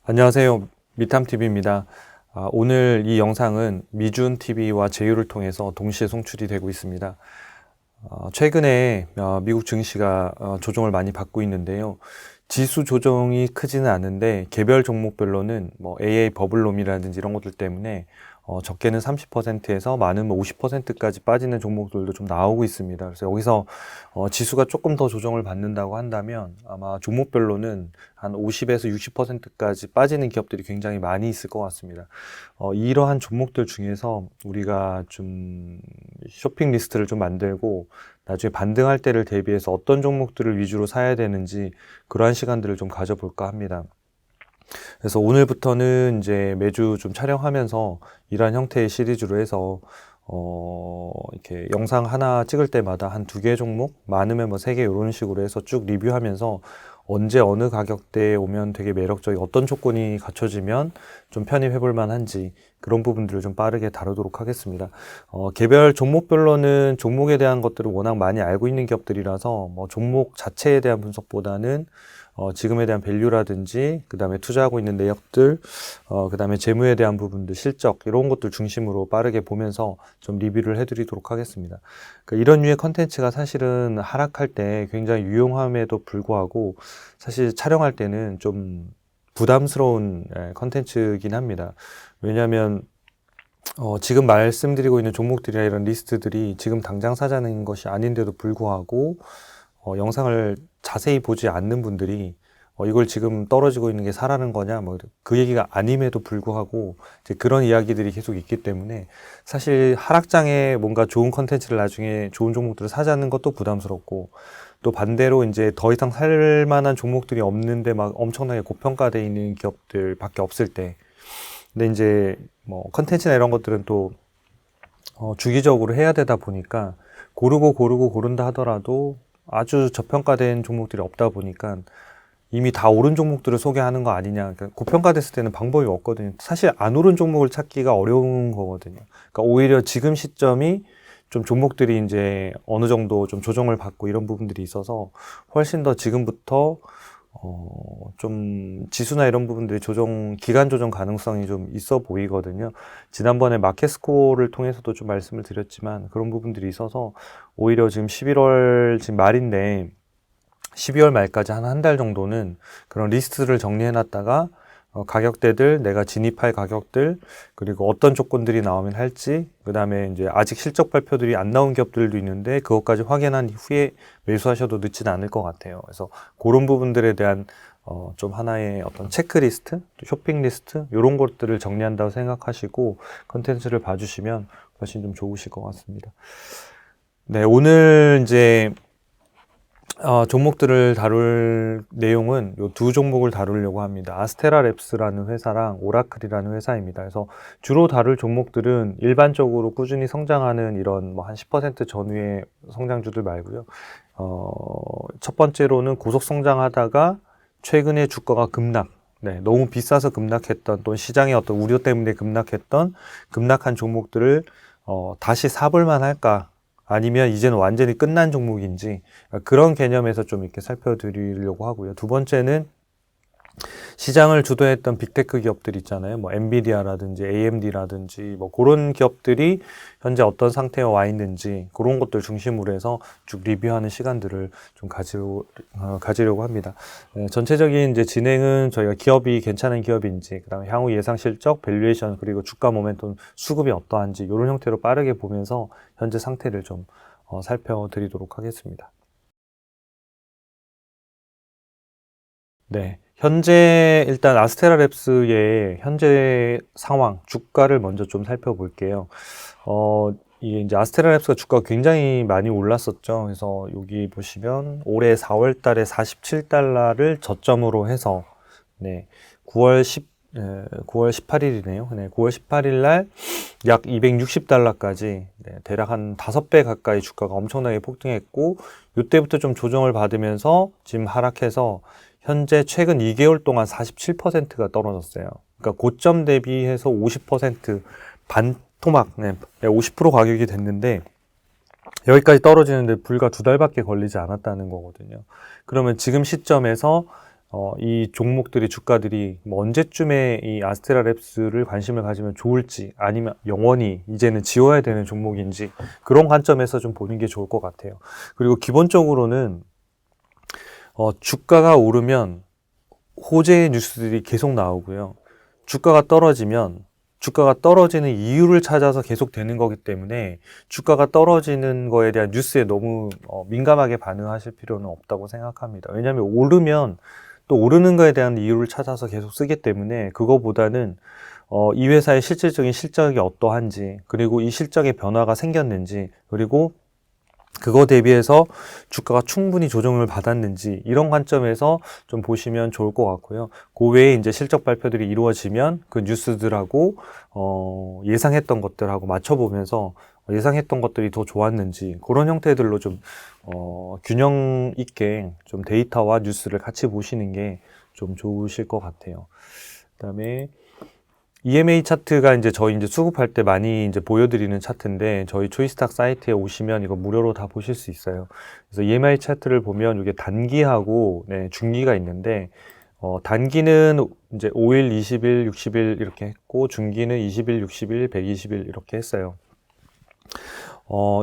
안녕하세요. 미탐TV입니다. 오늘 이 영상은 미준TV와 제휴를 통해서 동시에 송출이 되고 있습니다. 최근에 미국 증시가 조정을 많이 받고 있는데요. 지수 조정이 크지는 않은데 개별 종목별로는 뭐 AA 버블롬이라든지 이런 것들 때문에 적게는 30%에서 많으면 50%까지 빠지는 종목들도 좀 나오고 있습니다. 그래서 여기서 지수가 조금 더 조정을 받는다고 한다면 아마 종목별로는 한 50에서 60%까지 빠지는 기업들이 굉장히 많이 있을 것 같습니다. 이러한 종목들 중에서 우리가 좀 쇼핑 리스트를 좀 만들고 나중에 반등할 때를 대비해서 어떤 종목들을 위주로 사야 되는지 그러한 시간들을 좀 가져볼까 합니다. 그래서 오늘부터는 이제 매주 좀 촬영하면서 이러한 형태의 시리즈로 해서 이렇게 영상 하나 찍을 때마다 한 2개 종목, 많으면 뭐 3개 이런 식으로 해서 쭉 리뷰하면서 언제 어느 가격대에 오면 되게 매력적인 어떤 조건이 갖춰지면 좀 편입해 볼 만한지 그런 부분들을 좀 빠르게 다루도록 하겠습니다. 개별 종목별로는 종목에 대한 것들을 워낙 많이 알고 있는 기업들이라서 뭐 종목 자체에 대한 분석보다는 지금에 대한 밸류라든지 그 다음에 투자하고 있는 내역들 그 다음에 재무에 대한 부분들 실적 이런 것들 중심으로 빠르게 보면서 좀 리뷰를 해드리도록 하겠습니다. 그러니까 이런 류의 컨텐츠가 사실은 하락할 때 굉장히 유용함에도 불구하고 사실 촬영할 때는 좀 부담스러운 컨텐츠이긴 합니다. 왜냐하면 지금 말씀드리고 있는 종목들이나 이런 리스트들이 지금 당장 사자는 것이 아닌데도 불구하고 영상을 자세히 보지 않는 분들이 이걸 지금 떨어지고 있는 게 사라는 거냐 뭐 그 얘기가 아님에도 불구하고 이제 그런 이야기들이 계속 있기 때문에 사실 하락장에 뭔가 좋은 컨텐츠를 나중에 좋은 종목들을 사자는 것도 부담스럽고 또 반대로 이제 더 이상 살 만한 종목들이 없는데 막 엄청나게 고평가되어 있는 기업들밖에 없을 때 근데 이제 뭐 컨텐츠나 이런 것들은 또 주기적으로 해야 되다 보니까 고르고 고른다 하더라도 아주 저평가된 종목들이 없다 보니까 이미 다 오른 종목들을 소개하는 거 아니냐. 그러니까 고평가됐을 때는 방법이 없거든요. 사실 안 오른 종목을 찾기가 어려운 거거든요. 그러니까 오히려 지금 시점이 좀 종목들이 이제 어느 정도 좀 조정을 받고 이런 부분들이 있어서 훨씬 더 지금부터 좀 지수나 이런 부분들이 기간 조정 가능성이 좀 있어 보이거든요. 지난번에 마켓스코어를 통해서도 좀 말씀을 드렸지만 그런 부분들이 있어서 오히려 지금 11월 지금 말인데 12월 말까지 한 달 정도는 그런 리스트를 정리해 놨다가 가격대들, 내가 진입할 가격들, 그리고 어떤 조건들이 나오면 할지, 그 다음에 이제 아직 실적 발표들이 안 나온 기업들도 있는데 그것까지 확인한 후에 매수하셔도 늦지는 않을 것 같아요. 그래서 그런 부분들에 대한 좀 하나의 어떤 체크리스트, 쇼핑 리스트 이런 것들을 정리한다고 생각하시고 컨텐츠를 봐주시면 훨씬 좀 좋으실 것 같습니다. 네, 오늘 이제 종목들을 다룰 내용은 요 두 종목을 다루려고 합니다. 아스테라랩스라는 회사랑 오라클이라는 회사입니다. 그래서 주로 다룰 종목들은 일반적으로 꾸준히 성장하는 이런 뭐 한 10% 전후의 성장주들 말고요. 첫 번째로는 고속 성장하다가 최근에 주가가 급락, 네, 너무 비싸서 급락했던 또는 시장의 어떤 우려 때문에 급락한 종목들을 다시 사볼만 할까? 아니면 이제는 완전히 끝난 종목인지 그런 개념에서 좀 이렇게 살펴드리려고 하고요. 두 번째는 시장을 주도했던 빅테크 기업들 있잖아요. 뭐 엔비디아라든지 AMD라든지 뭐 그런 기업들이 현재 어떤 상태에 와 있는지 그런 것들 중심으로 해서 쭉 리뷰하는 시간들을 좀 가지려고 합니다. 전체적인 이제 진행은 저희가 기업이 괜찮은 기업인지, 그다음에 향후 예상 실적, 밸류에이션 그리고 주가 모멘텀 수급이 어떠한지 이런 형태로 빠르게 보면서 현재 상태를 좀 살펴드리도록 하겠습니다. 네. 현재 일단 아스테라랩스의 현재 상황, 주가를 먼저 좀 살펴볼게요. 이게 이제 아스테라랩스가 주가가 굉장히 많이 올랐었죠. 그래서 여기 보시면 올해 4월 달에 47달러를 저점으로 해서 네, 9월 18일이네요. 네, 9월 18일 날 약 260달러까지 대략 한 5배 가까이 주가가 엄청나게 폭등했고 이때부터 좀 조정을 받으면서 지금 하락해서 현재 최근 2개월 동안 47%가 떨어졌어요. 그러니까 고점 대비해서 50% 반토막, 50% 가격이 됐는데 여기까지 떨어지는데 불과 2달밖에 걸리지 않았다는 거거든요. 그러면 지금 시점에서 이 종목들이 주가들이 뭐 언제쯤에 이 아스테라랩스를 관심을 가지면 좋을지 아니면 영원히 이제는 지워야 되는 종목인지 그런 관점에서 좀 보는 게 좋을 것 같아요. 그리고 기본적으로는 주가가 오르면 호재의 뉴스들이 계속 나오고요. 주가가 떨어지는 이유를 찾아서 계속 되는 거기 때문에 주가가 떨어지는 거에 대한 뉴스에 너무 민감하게 반응하실 필요는 없다고 생각합니다. 왜냐하면 오르면 또 오르는 거에 대한 이유를 찾아서 계속 쓰기 때문에 그거보다는 이 회사의 실질적인 실적이 어떠한지 그리고 이 실적의 변화가 생겼는지 그리고 그거 대비해서 주가가 충분히 조정을 받았는지 이런 관점에서 좀 보시면 좋을 것 같고요. 그 외에 이제 실적 발표들이 이루어지면 그 뉴스들하고 예상했던 것들하고 맞춰보면서 예상했던 것들이 더 좋았는지 그런 형태들로 좀 균형 있게 좀 데이터와 뉴스를 같이 보시는 게 좀 좋으실 것 같아요. 그다음에 EMA 차트가 이제 저희 이제 수급할 때 많이 이제 보여드리는 차트인데 저희 초이스탁 사이트에 오시면 이거 무료로 다 보실 수 있어요. 그래서 EMA 차트를 보면 이게 단기하고 중기가 있는데 단기는 이제 5일, 20일, 60일 이렇게 했고 중기는 20일, 60일, 120일 이렇게 했어요.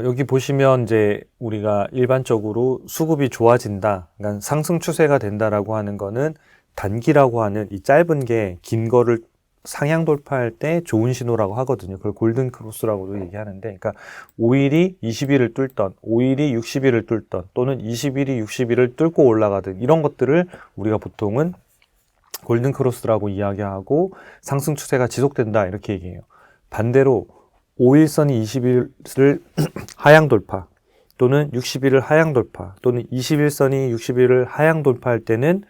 여기 보시면 이제 우리가 일반적으로 수급이 좋아진다, 그러니까 상승 추세가 된다라고 하는 거는 단기라고 하는 이 짧은 게 긴 거를 상향 돌파할 때 좋은 신호라고 하거든요. 그걸 골든 크로스라고도 얘기하는데, 그러니까 5일이 20일을 뚫던, 5일이 60일을 뚫던, 또는 20일이 60일을 뚫고 올라가든 이런 것들을 우리가 보통은 골든 크로스라고 이야기하고 상승 추세가 지속된다 이렇게 얘기해요. 반대로 5일선이 20일을 하향 돌파 또는 60일을 하향 돌파 또는 21선이 60일을 하향 돌파할 때는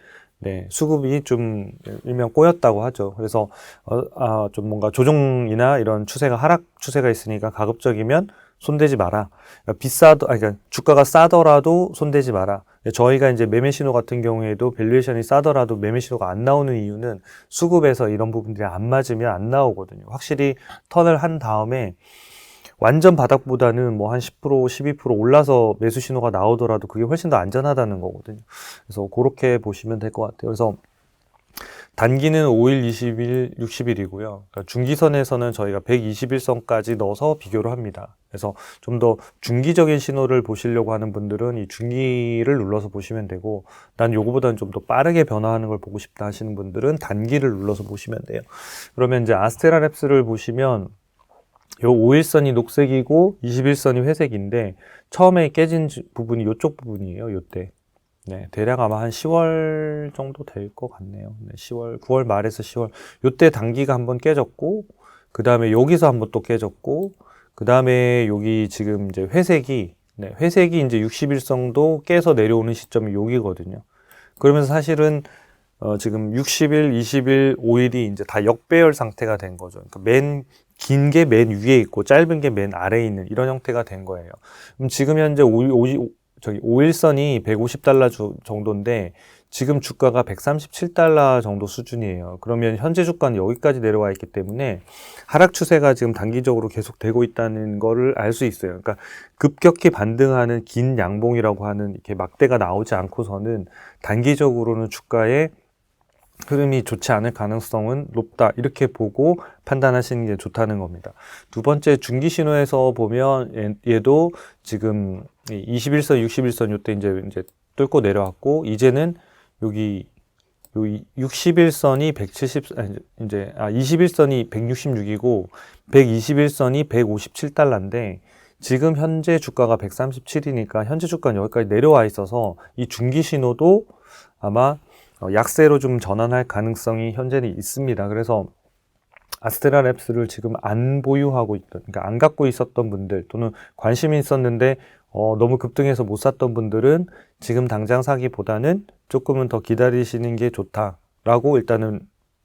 수급이 좀 일명 꼬였다고 하죠. 그래서 좀 뭔가 조정이나 이런 추세가 하락 추세가 있으니까 가급적이면 손대지 마라. 그러니까 그러니까 주가가 싸더라도 손대지 마라. 저희가 이제 매매 신호 같은 경우에도 밸류에이션이 싸더라도 매매 신호가 안 나오는 이유는 수급에서 이런 부분들이 안 맞으면 안 나오거든요. 확실히 턴을 한 다음에 완전 바닥보다는 뭐 한 10%, 12% 올라서 매수 신호가 나오더라도 그게 훨씬 더 안전하다는 거거든요. 그래서 그렇게 보시면 될 것 같아요. 그래서 단기는 5일, 20일, 60일이고요. 그러니까 중기선에서는 저희가 121선까지 넣어서 비교를 합니다. 그래서 좀 더 중기적인 신호를 보시려고 하는 분들은 이 중기를 눌러서 보시면 되고, 난 요거보다는 좀 더 빠르게 변화하는 걸 보고 싶다 하시는 분들은 단기를 눌러서 보시면 돼요. 그러면 이제 아스테라랩스를 보시면 요 5일선이 녹색이고 21선이 회색인데 처음에 깨진 부분이 요쪽 부분이에요. 요때. 대략 아마 한 10월 정도 될 것 같네요. 10월, 9월 말에서 10월. 요때 단기가 한번 깨졌고, 그 다음에 여기서 한번 또 깨졌고, 그 다음에 여기 지금 이제 회색이 이제 60일선도 깨서 내려오는 시점이 여기거든요. 그러면서 사실은 지금 60일, 20일, 5일이 이제 다 역배열 상태가 된 거죠. 그러니까 긴 게 맨 위에 있고 짧은 게 맨 아래에 있는 이런 형태가 된 거예요. 그럼 지금 현재 5일선이 150달러 정도인데 지금 주가가 137달러 정도 수준이에요. 그러면 현재 주가는 여기까지 내려와 있기 때문에 하락 추세가 지금 단기적으로 계속 되고 있다는 거를 알 수 있어요. 그러니까 급격히 반등하는 긴 양봉이라고 하는 이렇게 막대가 나오지 않고서는 단기적으로는 주가에 흐름이 좋지 않을 가능성은 높다 이렇게 보고 판단하시는 게 좋다는 겁니다. 두 번째 중기 신호에서 보면 얘도 지금 21선, 61선 요때 이제 뚫고 내려왔고 이제는 여기 61선이 21선이 166이고 121선이 157달러인데 지금 현재 주가가 137이니까 현재 주가는 여기까지 내려와 있어서 이 중기 신호도 아마 약세로 좀 전환할 가능성이 현재는 있습니다. 그래서 아스테라랩스를 지금 안 보유하고 있던, 그러니까 안 갖고 있었던 분들 또는 관심이 있었는데 너무 급등해서 못 샀던 분들은 지금 당장 사기보다는 조금은 더 기다리시는 게 좋다라고 일단은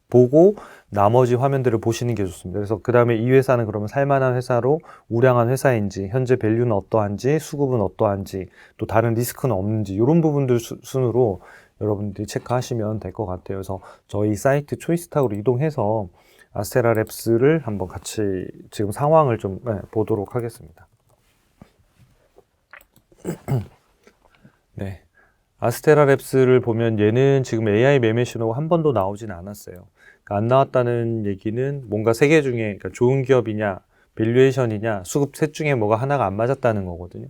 보고 나머지 화면들을 보시는 게 좋습니다. 그래서 그 다음에 이 회사는 그러면 살만한 회사로 우량한 회사인지 현재 밸류는 어떠한지 수급은 어떠한지 또 다른 리스크는 없는지 이런 부분들 순으로 여러분들이 체크하시면 될 것 같아요. 그래서 저희 사이트 초이스탁으로 이동해서 아스테라랩스를 한번 같이 지금 상황을 좀 보도록 하겠습니다. 네. 아스테라랩스를 보면 얘는 지금 AI 매매 신호가 한 번도 나오진 않았어요. 그러니까 안 나왔다는 얘기는 뭔가 세 개 중에 그러니까 좋은 기업이냐, 밸류에이션이냐, 수급 셋 중에 뭐가 하나가 안 맞았다는 거거든요.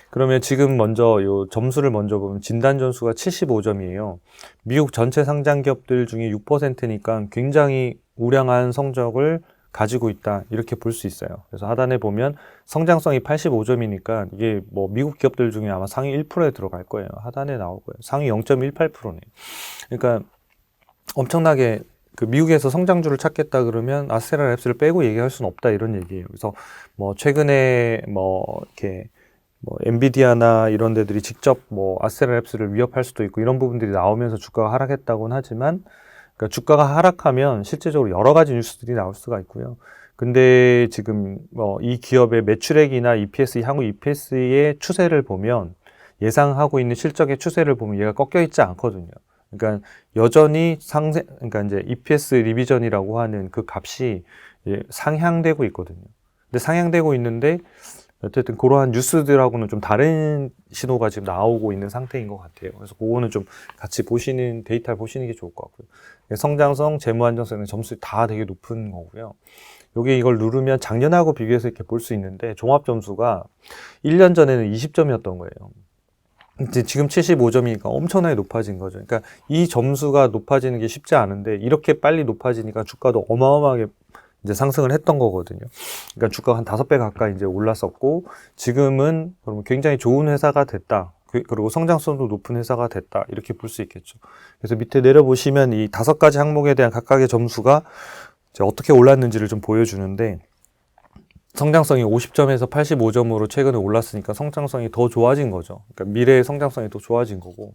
그러면 지금 먼저 요 점수를 먼저 보면 진단 점수가 75점이에요. 미국 전체 상장 기업들 중에 6%니까 굉장히 우량한 성적을 가지고 있다. 이렇게 볼 수 있어요. 그래서 하단에 보면 성장성이 85점이니까 이게 뭐 미국 기업들 중에 아마 상위 1%에 들어갈 거예요. 하단에 나올 거예요. 상위 0.18%네. 그러니까 엄청나게 그 미국에서 성장주를 찾겠다 그러면 아스테라랩스를 빼고 얘기할 수는 없다 이런 얘기예요. 그래서 뭐 최근에 뭐 이렇게 뭐 엔비디아나 이런 데들이 직접 뭐 아스테라랩스를 위협할 수도 있고 이런 부분들이 나오면서 주가가 하락했다고는 하지만 그러니까 주가가 하락하면 실제적으로 여러 가지 뉴스들이 나올 수가 있고요. 근데 지금 뭐 이 기업의 매출액이나 EPS, 향후 EPS의 추세를 보면 예상하고 있는 실적의 추세를 보면 얘가 꺾여 있지 않거든요. 그러니까 여전히 그러니까 이제 EPS 리비전이라고 하는 그 값이 상향되고 있거든요. 근데 상향되고 있는데 어쨌든 그러한 뉴스들하고는 좀 다른 신호가 지금 나오고 있는 상태인 것 같아요. 그래서 그거는 좀 같이 보시는, 데이터를 보시는 게 좋을 것 같고요. 성장성, 재무 안정성은 점수 다 되게 높은 거고요. 여기 이걸 누르면 작년하고 비교해서 이렇게 볼 수 있는데 종합 점수가 1년 전에는 20점이었던 거예요. 이제 지금 75점이니까 엄청나게 높아진 거죠. 그러니까 이 점수가 높아지는 게 쉽지 않은데 이렇게 빨리 높아지니까 주가도 어마어마하게 이제 상승을 했던 거거든요. 그러니까 주가가 한 5배 가까이 이제 올랐었고 지금은 그러면 굉장히 좋은 회사가 됐다. 그리고 성장성도 높은 회사가 됐다. 이렇게 볼 수 있겠죠. 그래서 밑에 내려보시면 이 5가지 항목에 대한 각각의 점수가 이제 어떻게 올랐는지를 좀 보여주는데 성장성이 50점에서 85점으로 최근에 올랐으니까 성장성이 더 좋아진 거죠. 그러니까 미래의 성장성이 더 좋아진 거고.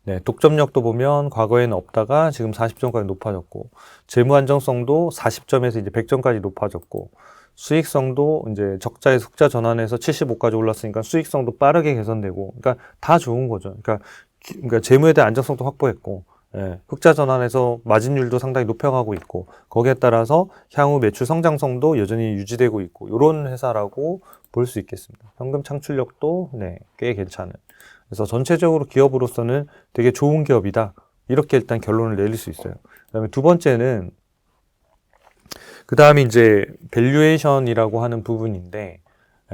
네, 독점력도 보면 과거에는 없다가 지금 40점까지 높아졌고, 재무 안정성도 40점에서 이제 100점까지 높아졌고, 수익성도 이제 적자에서 흑자 전환해서 75까지 올랐으니까 수익성도 빠르게 개선되고, 그러니까 다 좋은 거죠. 그러니까 재무에 대한 안정성도 확보했고, 예, 흑자 전환해서 마진율도 상당히 높여가고 있고, 거기에 따라서 향후 매출 성장성도 여전히 유지되고 있고, 이런 회사라고 볼 수 있겠습니다. 현금 창출력도 네, 꽤 괜찮은. 그래서 전체적으로 기업으로서는 되게 좋은 기업이다. 이렇게 일단 결론을 내릴 수 있어요. 그다음에 두 번째는 그 다음에 이제 밸류에이션이라고 하는 부분인데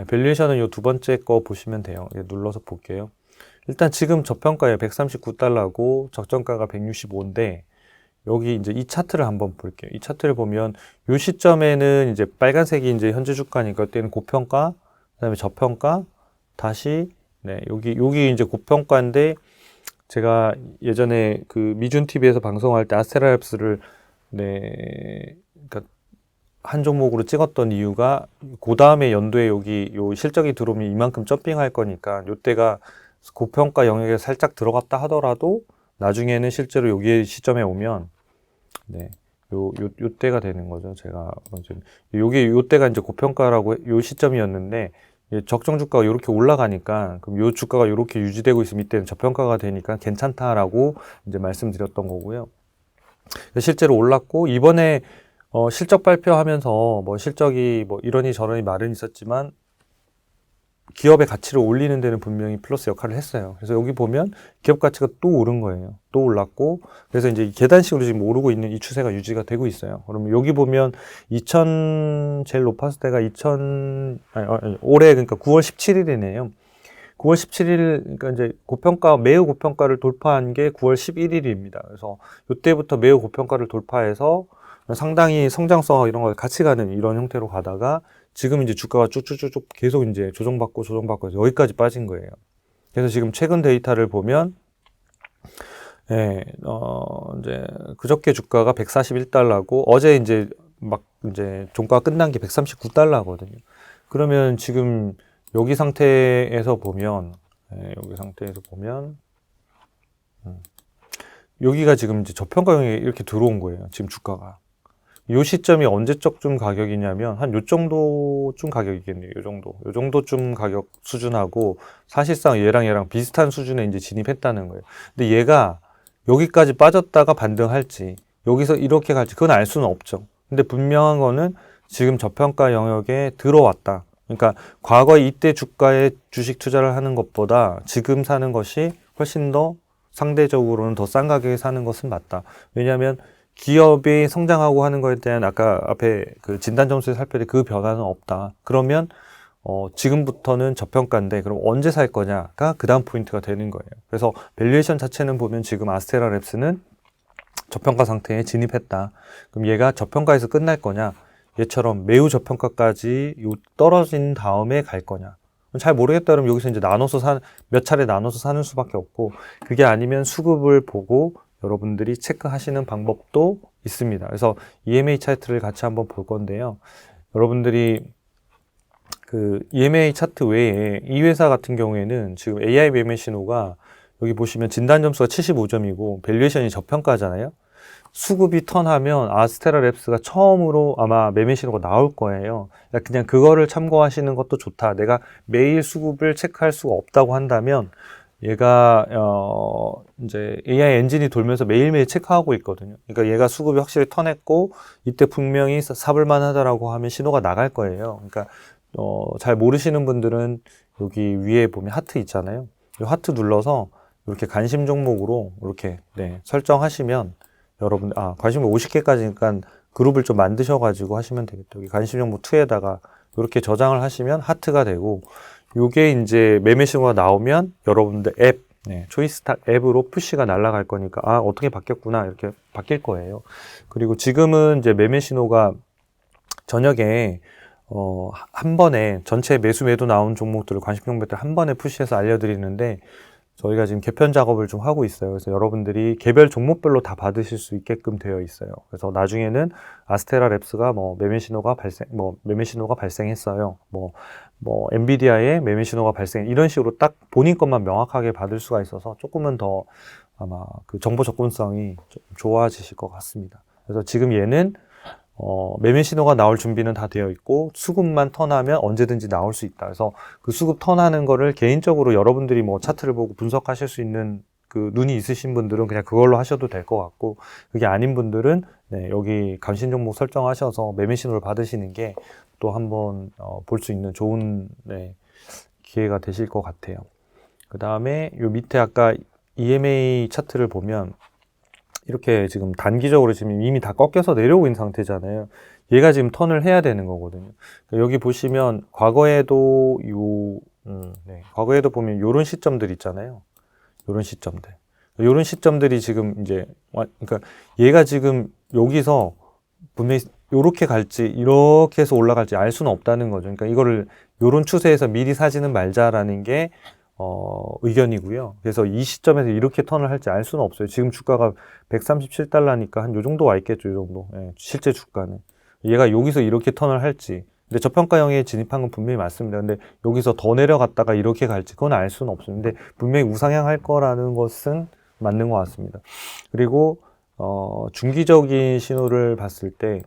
밸류에이션은 이 두 번째 거 보시면 돼요. 눌러서 볼게요. 일단 지금 저평가에 139달러고 적정가가 165인데 여기 이제 이 차트를 한번 볼게요. 이 차트를 보면 이 시점에는 이제 빨간색이 이제 현재 주가니까 이때는 고평가, 그다음에 저평가, 다시 네, 여기 이제 고평가인데, 제가 예전에 그 미준 TV에서 방송할 때 아스테라랩스를, 네, 그러니까 한 종목으로 찍었던 이유가, 그 다음에 연도에 여기 요 실적이 들어오면 이만큼 점핑할 거니까, 요때가 고평가 영역에 살짝 들어갔다 하더라도, 나중에는 실제로 여기 시점에 오면, 네, 요때가 되는 거죠. 제가, 요때가 이제 고평가라고, 요 시점이었는데, 적정 주가가 이렇게 올라가니까 그럼 요 주가가 이렇게 유지되고 있으면 이때는 저평가가 되니까 괜찮다라고 이제 말씀드렸던 거고요. 실제로 올랐고 이번에 실적 발표하면서 뭐 실적이 뭐 이러니 저러니 말은 있었지만 기업의 가치를 올리는 데는 분명히 플러스 역할을 했어요. 그래서 여기 보면 기업 가치가 또 오른 거예요. 또 올랐고, 그래서 이제 계단식으로 지금 오르고 있는 이 추세가 유지가 되고 있어요. 그러면 여기 보면 제일 높았을 때가 올해 그러니까 9월 17일이네요. 9월 17일, 그러니까 이제 매우 고평가를 돌파한 게 9월 11일입니다. 그래서 이때부터 매우 고평가를 돌파해서 상당히 성장성과 이런 걸 같이 가는 이런 형태로 가다가 지금 이제 주가가 쭉쭉쭉 계속 이제 조정받고 해서 여기까지 빠진 거예요. 그래서 지금 최근 데이터를 보면, 이제 그저께 주가가 141달러고 어제 이제 종가가 끝난 게 139달러거든요. 그러면 지금 여기 상태에서 보면, 여기가 지금 이제 저평가 영역에 이렇게 들어온 거예요. 지금 주가가. 요 시점이 언제적쯤 가격이냐면 한 요 정도쯤 가격이겠네요. 요 정도쯤 가격 수준하고 사실상 얘랑 비슷한 수준에 이제 진입했다는 거예요. 근데 얘가 여기까지 빠졌다가 반등할지 여기서 이렇게 갈지 그건 알 수는 없죠. 근데 분명한 거는 지금 저평가 영역에 들어왔다. 그러니까 과거에 이때 주가에 주식 투자를 하는 것보다 지금 사는 것이 훨씬 더 상대적으로는 더 싼 가격에 사는 것은 맞다. 왜냐하면 기업이 성장하고 하는 거에 대한 아까 앞에 그 진단 점수에 살펴도 그 변화는 없다. 그러면 지금부터는 저평가인데 그럼 언제 살 거냐가 그 다음 포인트가 되는 거예요. 그래서 밸류에이션 자체는 보면 지금 아스테라랩스는 저평가 상태에 진입했다. 그럼 얘가 저평가에서 끝날 거냐? 얘처럼 매우 저평가까지 떨어진 다음에 갈 거냐? 잘 모르겠다 그러면 여기서 이제 몇 차례 나눠서 사는 수밖에 없고, 그게 아니면 수급을 보고 여러분들이 체크하시는 방법도 있습니다. 그래서 EMA 차트를 같이 한번 볼 건데요. 여러분들이 그 EMA 차트 외에 이 회사 같은 경우에는 지금 AI 매매 신호가 여기 보시면 진단 점수가 75점이고 밸류에이션이 저평가잖아요. 수급이 턴하면 아스테라랩스가 처음으로 아마 매매 신호가 나올 거예요. 그냥 그거를 참고하시는 것도 좋다. 내가 매일 수급을 체크할 수가 없다고 한다면 얘가 이제 AI 엔진이 돌면서 매일매일 체크하고 있거든요. 그러니까 얘가 수급이 확실히 턴했고 이때 분명히 사볼만 하다라고 하면 신호가 나갈 거예요. 그러니까 잘 모르시는 분들은 여기 위에 보면 하트 있잖아요. 이 하트 눌러서 이렇게 관심 종목으로 이렇게 설정하시면 여러분 관심 50개까지니까 그룹을 좀 만드셔가지고 하시면 되겠다. 여기 관심 종목 2에다가 이렇게 저장을 하시면 하트가 되고, 요게 이제 매매 신호가 나오면 여러분들 앱 초이스탁 앱으로 푸시가 날아갈 거니까 어떻게 바뀌었구나 이렇게 바뀔 거예요. 그리고 지금은 이제 매매 신호가 저녁에 한 번에 전체 매수 매도 나온 종목들을 관심 종목들 한 번에 푸시해서 알려드리는데, 저희가 지금 개편 작업을 좀 하고 있어요. 그래서 여러분들이 개별 종목별로 다 받으실 수 있게끔 되어 있어요. 그래서 나중에는 아스테라랩스가 매매 신호가 발생했어요. 엔비디아의 매매 신호가 이런 식으로 딱 본인 것만 명확하게 받을 수가 있어서 조금은 더 아마 그 정보 접근성이 좀 좋아지실 것 같습니다. 그래서 지금 얘는 매매 신호가 나올 준비는 다 되어 있고 수급만 턴하면 언제든지 나올 수 있다. 그래서 그 수급 턴하는 거를 개인적으로 여러분들이 차트를 보고 분석하실 수 있는 그 눈이 있으신 분들은 그냥 그걸로 하셔도 될 것 같고, 그게 아닌 분들은 여기 관심 종목 설정하셔서 매매 신호를 받으시는 게 또 한번 볼 수 있는 좋은 기회가 되실 것 같아요. 그 다음에 요 밑에 아까 EMA 차트를 보면 이렇게 지금 단기적으로 지금 이미 다 꺾여서 내려오고 있는 상태잖아요. 얘가 지금 턴을 해야 되는 거거든요. 여기 보시면 과거에도 과거에도 보면 요런 시점들 있잖아요. 요런 시점들이 지금 이제 그러니까 얘가 지금 여기서 분명히 요렇게 갈지 이렇게 해서 올라갈지 알 수는 없다는 거죠. 그러니까 이거를 요런 추세에서 미리 사지는 말자라는 게 의견이고요. 그래서 이 시점에서 이렇게 턴을 할지 알 수는 없어요. 지금 주가가 137달러니까 한 요 정도 와 있겠죠. 이 정도. 실제 주가는. 얘가 여기서 이렇게 턴을 할지. 근데 저평가형에 진입한 건 분명히 맞습니다. 근데 여기서 더 내려갔다가 이렇게 갈지 그건 알 수는 없어요. 근데 분명히 우상향 할 거라는 것은 맞는 것 같습니다. 그리고 중기적인 신호를 봤을 때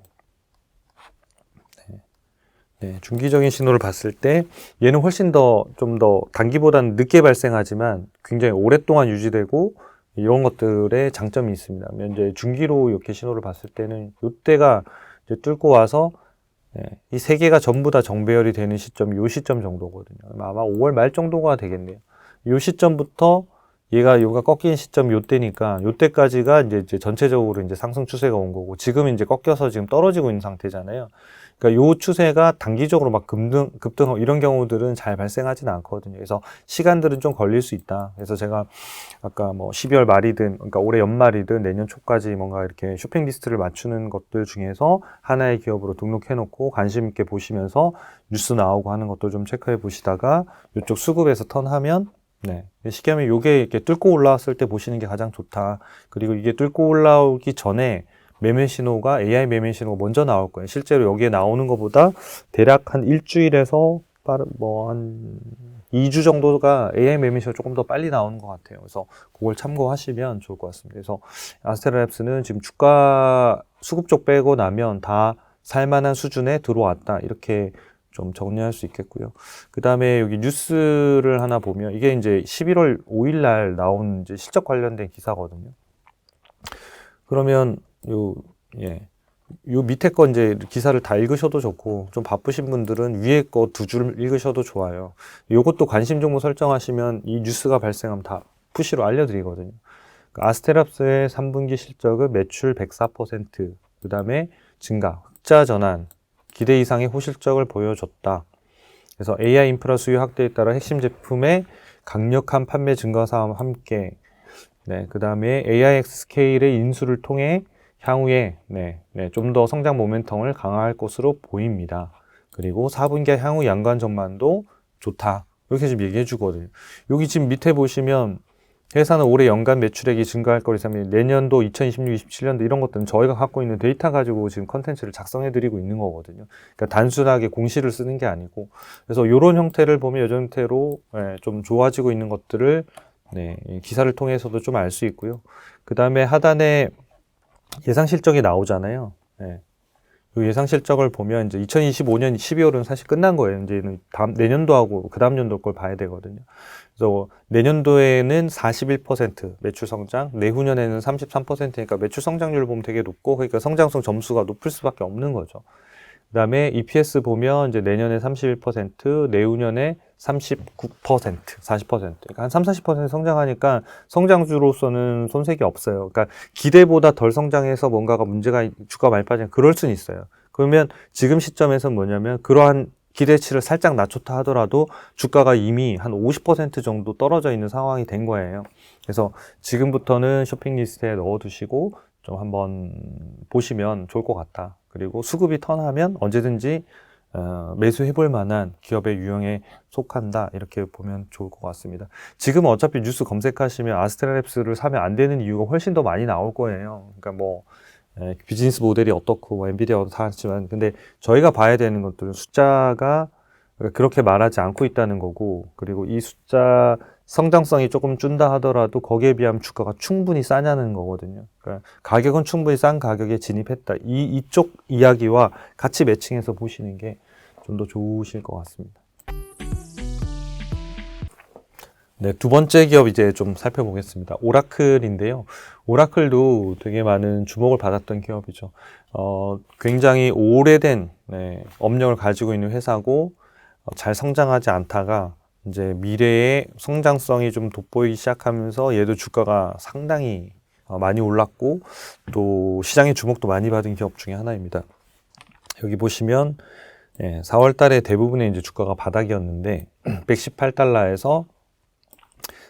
중기적인 신호를 봤을 때 얘는 훨씬 좀 더 단기보다는 늦게 발생하지만 굉장히 오랫동안 유지되고 이런 것들의 장점이 있습니다. 이제 중기로 이렇게 신호를 봤을 때는 이때가 이제 뚫고 와서 이 세 개가 전부 다 정배열이 되는 시점이 요 시점 정도거든요. 아마 5월 말 정도가 되겠네요. 요 시점부터 얘가 꺾인 시점 요때니까 요때까지가 이제 전체적으로 이제 상승 추세가 온 거고, 지금 이제 꺾여서 지금 떨어지고 있는 상태잖아요. 그러니까 요 추세가 단기적으로 막 급등 이런 경우들은 잘 발생하지는 않거든요. 그래서 시간들은 좀 걸릴 수 있다. 그래서 제가 아까 12월 말이든 그러니까 올해 연말이든 내년 초까지 뭔가 이렇게 쇼핑 리스트를 맞추는 것들 중에서 하나의 기업으로 등록해 놓고 관심 있게 보시면서 뉴스 나오고 하는 것도 좀 체크해 보시다가 이쪽 수급에서 턴하면 시기하면 요게 이렇게 뚫고 올라왔을 때 보시는 게 가장 좋다. 그리고 이게 뚫고 올라오기 전에 매매 신호가 AI 매매 신호가 먼저 나올 거예요. 실제로 여기에 나오는 것보다 대략 한 일주일에서 한 2주 정도가 AI 매매 신호가 조금 더 빨리 나오는 것 같아요. 그래서 그걸 참고하시면 좋을 것 같습니다. 그래서 아스테라랩스는 지금 주가 수급 쪽 빼고 나면 다 살만한 수준에 들어왔다. 이렇게 좀 정리할 수 있겠고요. 그 다음에 여기 뉴스를 하나 보면 이게 이제 11월 5일 날 나온 이제 실적 관련된 기사거든요. 그러면 요 밑에 거 이제 기사를 다 읽으셔도 좋고, 좀 바쁘신 분들은 위에 거 2줄 읽으셔도 좋아요. 요것도 관심 종목 설정하시면 이 뉴스가 발생하면 다 푸시로 알려드리거든요. 아스테랍스의 3분기 실적은 매출 104%, 그 다음에 증가, 흑자 전환, 기대 이상의 호실적을 보여줬다. 그래서 AI 인프라 수요 확대에 따라 핵심 제품의 강력한 판매 증가 사업과 함께, 네, 그 다음에 AIX 스케일의 인수를 통해 향후에 좀 더 성장 모멘텀을 강화할 것으로 보입니다. 그리고 4분기 향후 연간 전망도 좋다. 이렇게 좀 얘기해 주거든요. 여기 지금 밑에 보시면 회사는 올해 연간 매출액이 증가할 거라면 내년도 2026, 27년도 이런 것들은 저희가 갖고 있는 데이터 가지고 지금 컨텐츠를 작성해 드리고 있는 거거든요. 그러니까 단순하게 공시를 쓰는 게 아니고, 그래서 이런 형태를 보면 이런 형태로 좀 좋아지고 있는 것들을 기사를 통해서도 좀 알 수 있고요. 그 다음에 하단에 예상 실적이 나오잖아요. 그 예상 실적을 보면 이제 2025년 12월은 사실 끝난 거예요. 이제는 내년도하고 그 다음 연도 걸 봐야 되거든요. 그래서 내년도에는 41% 매출 성장, 내후년에는 33%니까 매출 성장률을 보면 되게 높고, 그러니까 성장성 점수가 높을 수밖에 없는 거죠. 그 다음에 EPS 보면 이제 내년에 31%, 내후년에 39%, 40%. 그러니까 한 40% 성장하니까 성장주로서는 손색이 없어요. 그러니까 기대보다 덜 성장해서 뭔가가 문제가 주가 많이 빠지면 그럴 수는 있어요. 그러면 지금 시점에서 뭐냐면 그러한 기대치를 살짝 낮췄다 하더라도 주가가 이미 한 50% 정도 떨어져 있는 상황이 된 거예요. 그래서 지금부터는 쇼핑 리스트에 넣어두시고 좀 한번 보시면 좋을 것 같다. 그리고 수급이 턴하면 언제든지 매수해볼 만한 기업의 유형에 속한다. 이렇게 보면 좋을 것 같습니다. 지금 어차피 뉴스 검색하시면 아스트라랩스를 사면 안 되는 이유가 훨씬 더 많이 나올 거예요. 그러니까 뭐 비즈니스 모델이 어떻고 뭐 엔비디아도 다 하지만, 근데 저희가 봐야 되는 것들은 숫자가 그렇게 말하지 않고 있다는 거고, 그리고 이 숫자 성장성이 조금 준다 하더라도 거기에 비하면 주가가 충분히 싸냐는 거거든요. 그러니까 가격은 충분히 싼 가격에 진입했다. 이쪽 이야기와 같이 매칭해서 보시는 게 좀 더 좋으실 것 같습니다. 네, 두 번째 기업 이제 좀 살펴보겠습니다. 오라클인데요. 오라클도 되게 많은 주목을 받았던 기업이죠. 굉장히 오래된 업력을 가지고 있는 회사고, 잘 성장하지 않다가 이제 미래의 성장성이 좀 돋보이기 시작하면서 얘도 주가가 상당히 많이 올랐고, 또 시장의 주목도 많이 받은 기업 중에 하나입니다. 여기 보시면 4월 달에 대부분의 이제 주가가 바닥이었는데 118달러에서